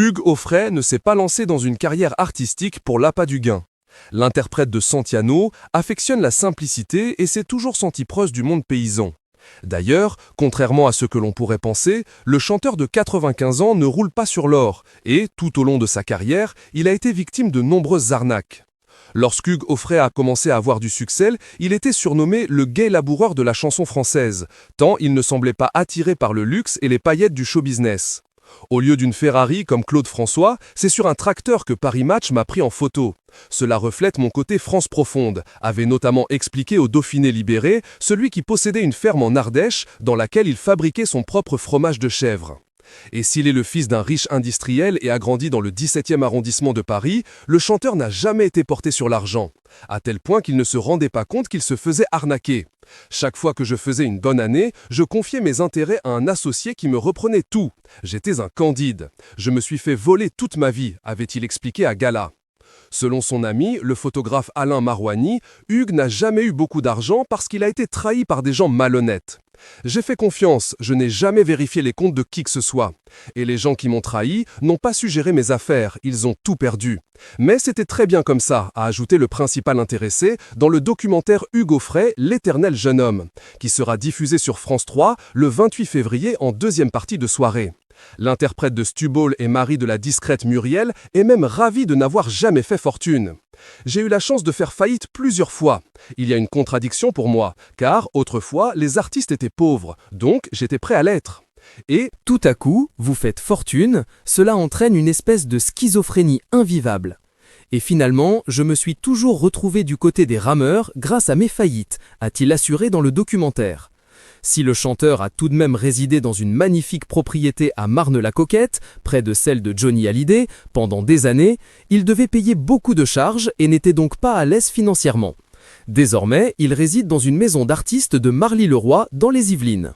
Hugues Aufray ne s'est pas lancé dans une carrière artistique pour l'appât du gain. L'interprète de Santiano affectionne la simplicité et s'est toujours senti proche du monde paysan. D'ailleurs, contrairement à ce que l'on pourrait penser, le chanteur de 95 ans ne roule pas sur l'or et, tout au long de sa carrière, il a été victime de nombreuses arnaques. Lorsqu'Hugues Aufray a commencé à avoir du succès, il était surnommé le gai laboureur de la chanson française, tant il ne semblait pas attiré par le luxe et les paillettes du show business. Au lieu d'une Ferrari comme Claude François, c'est sur un tracteur que Paris Match m'a pris en photo. Cela reflète mon côté France profonde, avait notamment expliqué au Dauphiné Libéré, celui qui possédait une ferme en Ardèche dans laquelle il fabriquait son propre fromage de chèvre. Et s'il est le fils d'un riche industriel et a grandi dans le 17e arrondissement de Paris, le chanteur n'a jamais été porté sur l'argent, à tel point qu'il ne se rendait pas compte qu'il se faisait arnaquer. Chaque fois que je faisais une bonne année, je confiais mes intérêts à un associé qui me reprenait tout. J'étais un Candide. Je me suis fait voler toute ma vie, avait-il expliqué à Gala. Selon son ami, le photographe Alain Marouani, Hugues n'a jamais eu beaucoup d'argent parce qu'il a été trahi par des gens malhonnêtes. J'ai fait confiance, je n'ai jamais vérifié les comptes de qui que ce soit. Et les gens qui m'ont trahi n'ont pas su gérer mes affaires, ils ont tout perdu. Mais c'était très bien comme ça, a ajouté le principal intéressé dans le documentaire Hugues Aufray, l'éternel jeune homme, qui sera diffusé sur France 3 le 28 février en deuxième partie de soirée. L'interprète de Stubble et mari de la discrète Muriel est même ravi de n'avoir jamais fait fortune. J'ai eu la chance de faire faillite plusieurs fois. Il y a une contradiction pour moi, car autrefois, les artistes étaient pauvres, donc j'étais prêt à l'être. Et tout à coup, vous faites fortune, cela entraîne une espèce de schizophrénie invivable. Et finalement, je me suis toujours retrouvé du côté des rameurs grâce à mes faillites, a-t-il assuré dans le documentaire. Si le chanteur a tout de même résidé dans une magnifique propriété à Marne-la-Coquette, près de celle de Johnny Hallyday, pendant des années, il devait payer beaucoup de charges et n'était donc pas à l'aise financièrement. Désormais, il réside dans une maison d'artistes de Marly-le-Roi, dans les Yvelines.